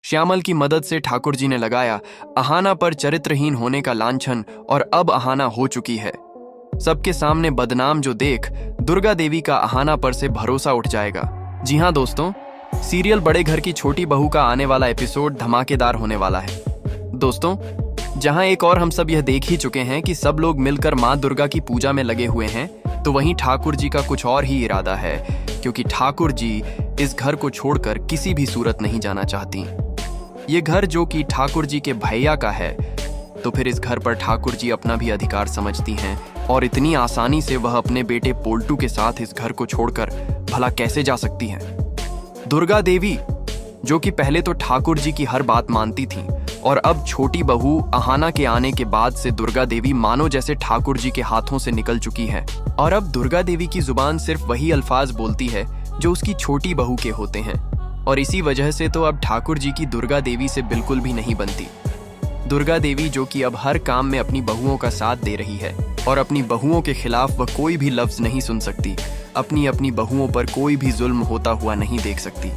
श्यामल की मदद से ठाकुर जी ने लगाया अहाना पर चरित्रहीन होने का लांछन और अब अहाना हो चुकी है सबके सामने बदनाम, जो देख दुर्गा देवी का अहाना पर से भरोसा उठ जाएगा। जी हाँ दोस्तों, सीरियल बड़े घर की छोटी बहू का आने वाला एपिसोड धमाकेदार होने वाला है दोस्तों, जहां एक और हम सब यह देख ही चुके हैं कि सब लोग मिलकर मां दुर्गा की पूजा में लगे हुए हैं, तो वहीं ठाकुर जी का कुछ और ही इरादा है, क्योंकि ठाकुर जी इस घर को छोड़कर किसी भी सूरत नहीं जाना चाहती। ये घर जो कि ठाकुर जी के भैया का है, तो फिर इस घर पर ठाकुर जी अपना भी अधिकार समझती हैं और इतनी आसानी से वह अपने बेटे पोल्टू के साथ इस घर को छोड़कर भला कैसे जा सकती हैं। दुर्गा देवी जो कि पहले तो ठाकुर जी की हर बात मानती थी और अब छोटी बहू अहाना के आने के बाद से दुर्गा देवी मानो जैसे ठाकुर जी के हाथों से निकल चुकी है और अब दुर्गा देवी की जुबान सिर्फ वही अल्फाज बोलती है जो उसकी छोटी बहू के होते हैं और इसी वजह से तो अब ठाकुर जी की दुर्गा देवी से बिल्कुल भी नहीं बनती। दुर्गा देवी जो कि अब हर काम में अपनी बहुओं का साथ दे रही है और अपनी बहुओं के खिलाफ वह कोई भी लफ्ज नहीं सुन सकती, अपनी बहुओं पर कोई भी जुल्म होता हुआ नहीं देख सकती।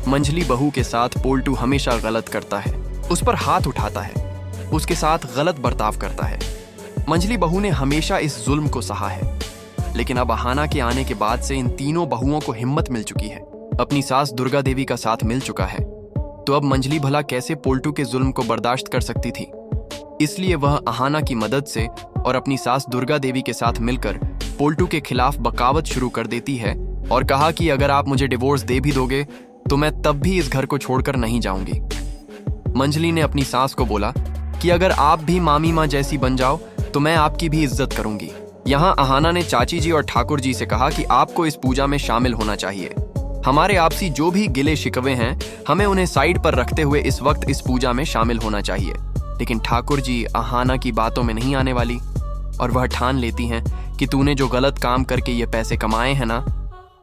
मंझली बहू के साथ पोल्टू हमेशा गलत करता है, उस पर हाथ उठाता है, उसके साथ गलत बर्ताव करता है। मंझली बहू ने हमेशा इस जुल्म को सहा है, लेकिन अब अहाना के आने के बाद से इन तीनों बहुओं को हिम्मत मिल चुकी है, अपनी सास दुर्गा देवी का साथ मिल चुका है, तो अब मंझली भला कैसे पोल्टू के जुल्म को बर्दाश्त कर सकती थी। इसलिए वह अहाना की मदद से और अपनी सास दुर्गा देवी के साथ मिलकर पोल्टू के खिलाफ बगावत शुरू कर देती है और कहा कि अगर आप मुझे डिवोर्स दे भी दोगे तो मैं तब भी इस घर को छोड़कर नहीं जाऊंगी। मंझली ने अपनी सास को बोला कि अगर आप भी मामी माँ जैसी बन जाओ तो मैं आपकी भी इज्जत करूंगी। यहाँ अहाना ने चाची जी और ठाकुर जी से कहा कि आपको इस पूजा में शामिल होना चाहिए। हमारे आपसी जो भी गिले शिकवे हैं, हमें उन्हें साइड पर रखते हुए इस वक्त इस पूजा में शामिल होना चाहिए। लेकिन ठाकुर जी अहाना की बातों में नहीं आने वाली और वह ठान लेती हैं कि तूने जो गलत काम करके ये पैसे कमाए हैं ना,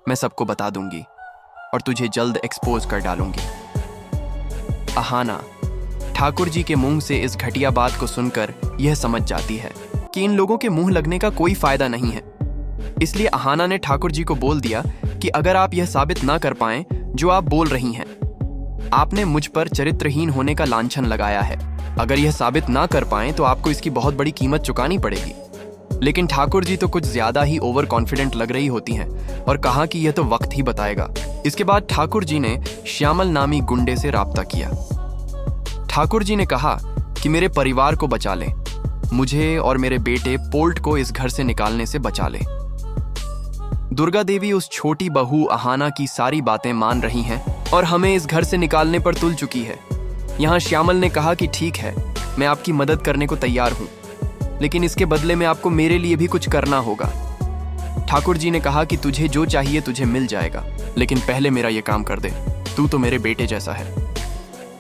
मैं सबको बता दूंगी और तुझे जल्द एक्सपोज कर डालूंगी। अहाना ठाकुर जी के मुंह से इस घटिया बात को सुनकर यह समझ जाती है कि इन लोगों के मुंह लगने का कोई फायदा नहीं है। इसलिए अहाना ने ठाकुर जी को बोल दिया कि अगर आप यह साबित ना कर पाएं जो आप बोल रही हैं, आपने मुझ पर चरित्रहीन होने का लांछन लगाया है, अगर यह साबित ना कर पाएं तो आपको इसकी बहुत बड़ी कीमत चुकानी पड़ेगी। लेकिन ठाकुर जी तो कुछ ज्यादा ही ओवर कॉन्फिडेंट लग रही होती हैं और कहा कि यह तो वक्त ही बताएगा। इसके बाद ठाकुर जी ने श्यामल नामी गुंडे से राब्ता किया। ठाकुर जी ने कहा कि मेरे परिवार को बचा ले, मुझे और मेरे बेटे पोल्ट को इस घर से निकालने से बचा ले। दुर्गा देवी उस छोटी बहू अहाना की सारी बातें मान रही हैं और हमें इस घर से निकालने पर तुल चुकी है। यहाँ श्यामल ने कहा कि ठीक है, मैं आपकी मदद करने को तैयार हूँ, लेकिन इसके बदले में आपको मेरे लिए भी कुछ करना होगा। ठाकुर जी ने कहा कि तुझे जो चाहिए तुझे मिल जाएगा, लेकिन पहले मेरा ये काम कर दे, तू तो मेरे बेटे जैसा है।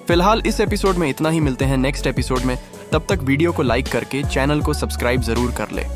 फिलहाल इस एपिसोड में इतना ही, मिलते हैं नेक्स्ट एपिसोड में। तब तक वीडियो को लाइक करके चैनल को सब्सक्राइब जरूर कर ले।